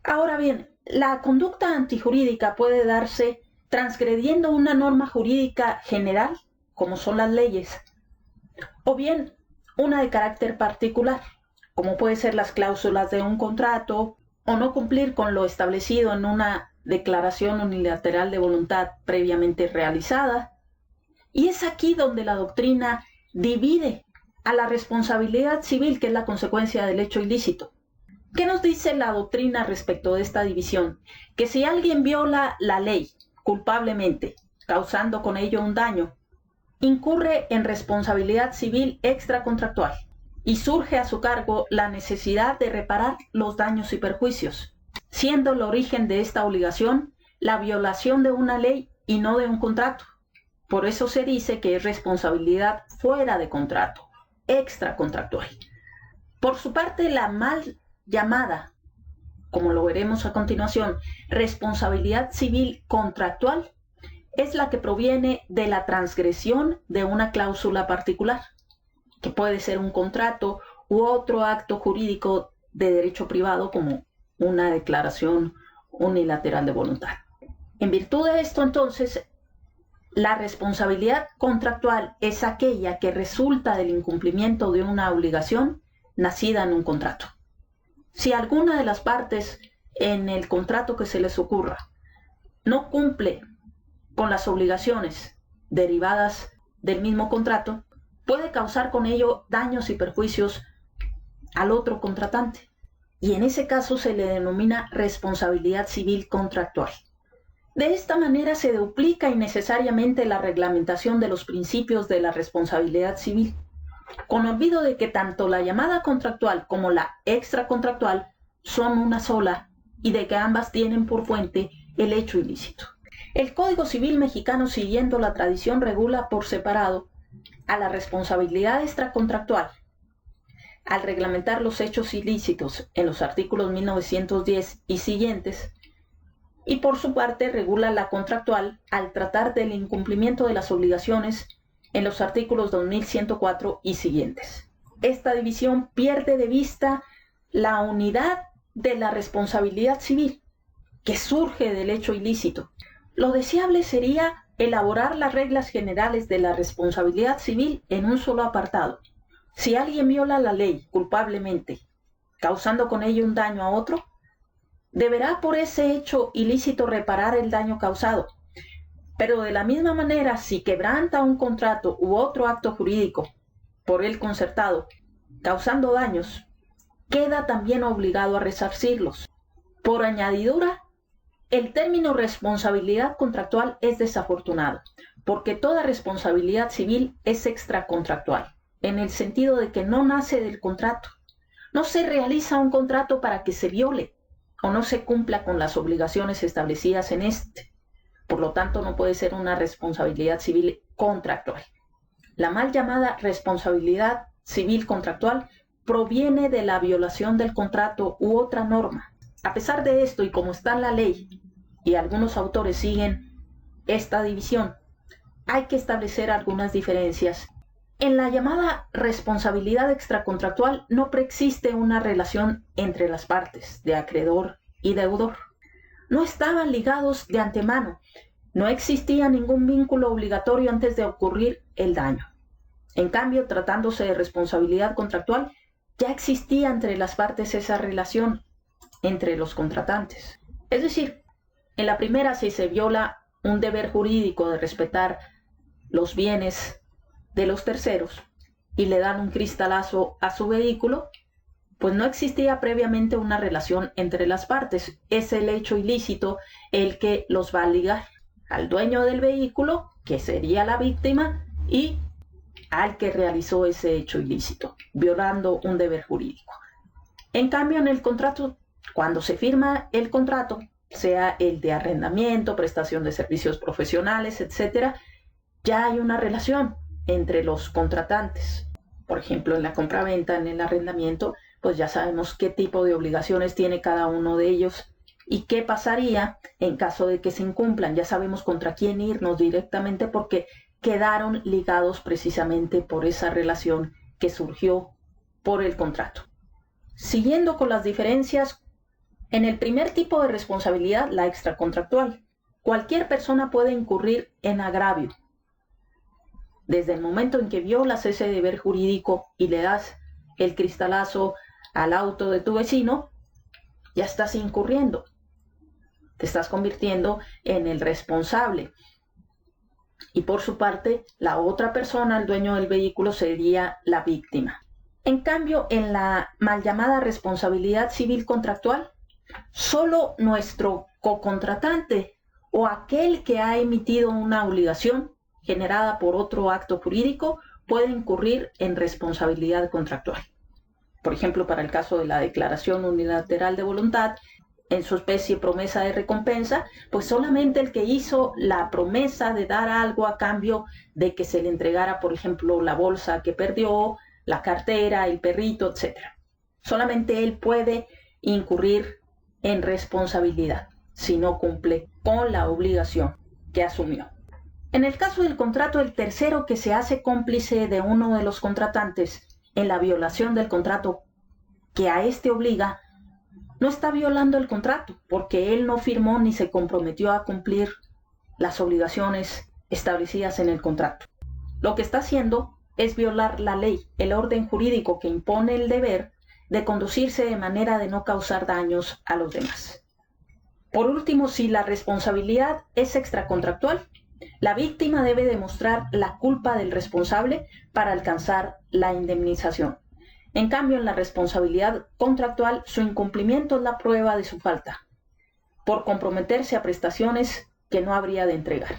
Ahora bien, la conducta antijurídica puede darse transgrediendo una norma jurídica general, como son las leyes, o bien una de carácter particular, como puede ser las cláusulas de un contrato, o no cumplir con lo establecido en una declaración unilateral de voluntad previamente realizada. Y es aquí donde la doctrina divide a la responsabilidad civil, que es la consecuencia del hecho ilícito. ¿Qué nos dice la doctrina respecto de esta división? Que si alguien viola la ley culpablemente, causando con ello un daño, incurre en responsabilidad civil extracontractual y surge a su cargo la necesidad de reparar los daños y perjuicios, siendo el origen de esta obligación la violación de una ley y no de un contrato. Por eso se dice que es responsabilidad fuera de contrato, extracontractual. Por su parte, la mal llamada, como lo veremos a continuación, responsabilidad civil contractual, es la que proviene de la transgresión de una cláusula particular, que puede ser un contrato u otro acto jurídico de derecho privado como una declaración unilateral de voluntad. En virtud de esto, entonces, la responsabilidad contractual es aquella que resulta del incumplimiento de una obligación nacida en un contrato. Si alguna de las partes en el contrato que se les ocurra no cumple con las obligaciones derivadas del mismo contrato, puede causar con ello daños y perjuicios al otro contratante. Y en ese caso se le denomina responsabilidad civil contractual. De esta manera se duplica innecesariamente la reglamentación de los principios de la responsabilidad civil, con olvido de que tanto la llamada contractual como la extracontractual son una sola y de que ambas tienen por fuente el hecho ilícito. El Código Civil mexicano, siguiendo la tradición, regula por separado a la responsabilidad extracontractual al reglamentar los hechos ilícitos en los artículos 1910 y siguientes, y por su parte regula la contractual al tratar del incumplimiento de las obligaciones en los artículos 2104 y siguientes. Esta división pierde de vista la unidad de la responsabilidad civil que surge del hecho ilícito. Lo deseable sería elaborar las reglas generales de la responsabilidad civil en un solo apartado. Si alguien viola la ley culpablemente, causando con ello un daño a otro, deberá por ese hecho ilícito reparar el daño causado. Pero de la misma manera, si quebranta un contrato u otro acto jurídico por él concertado, causando daños, queda también obligado a resarcirlos. Por añadidura, el término responsabilidad contractual es desafortunado, porque toda responsabilidad civil es extracontractual, en el sentido de que no nace del contrato. No se realiza un contrato para que se viole o no se cumpla con las obligaciones establecidas en este. Por lo tanto, no puede ser una responsabilidad civil contractual. La mal llamada responsabilidad civil contractual proviene de la violación del contrato u otra norma. A pesar de esto, y como está en la ley, y algunos autores siguen esta división, hay que establecer algunas diferencias. En la llamada responsabilidad extracontractual no preexiste una relación entre las partes de acreedor y deudor. No estaban ligados de antemano, no existía ningún vínculo obligatorio antes de ocurrir el daño. En cambio, tratándose de responsabilidad contractual, ya existía entre las partes esa relación entre los contratantes. Es decir, en la primera, si se viola un deber jurídico de respetar los bienes de los terceros y le dan un cristalazo a su vehículo, pues no existía previamente una relación entre las partes. Es el hecho ilícito el que los va a ligar al dueño del vehículo, que sería la víctima, y al que realizó ese hecho ilícito, violando un deber jurídico. En cambio, en el contrato, cuando se firma el contrato, sea el de arrendamiento, prestación de servicios profesionales, etc., ya hay una relación entre los contratantes. Por ejemplo, en la compraventa, en el arrendamiento, pues ya sabemos qué tipo de obligaciones tiene cada uno de ellos y qué pasaría en caso de que se incumplan. Ya sabemos contra quién irnos directamente porque quedaron ligados precisamente por esa relación que surgió por el contrato. Siguiendo con las diferencias, En el primer tipo de responsabilidad, la extracontractual, cualquier persona puede incurrir en agravio. Desde el momento en que violas ese deber jurídico y le das el cristalazo al auto de tu vecino, ya estás incurriendo. Te estás convirtiendo en el responsable. Y por su parte, la otra persona, el dueño del vehículo, sería la víctima. En cambio, en la mal llamada responsabilidad civil contractual, solo nuestro cocontratante o aquel que ha emitido una obligación generada por otro acto jurídico puede incurrir en responsabilidad contractual. Por ejemplo, para el caso de la declaración unilateral de voluntad, en su especie promesa de recompensa, pues solamente el que hizo la promesa de dar algo a cambio de que se le entregara, por ejemplo, la bolsa que perdió, la cartera, el perrito, etc. Solamente él puede incurrir en responsabilidad si no cumple con la obligación que asumió. En el caso del contrato, el tercero que se hace cómplice de uno de los contratantes en la violación del contrato que a este obliga, no está violando el contrato porque él no firmó ni se comprometió a cumplir las obligaciones establecidas en el contrato. Lo que está haciendo es violar la ley, el orden jurídico que impone el deber de conducirse de manera de no causar daños a los demás. Por último, si la responsabilidad es extracontractual, la víctima debe demostrar la culpa del responsable para alcanzar la indemnización. En cambio, en la responsabilidad contractual, su incumplimiento es la prueba de su falta, por comprometerse a prestaciones que no habría de entregar.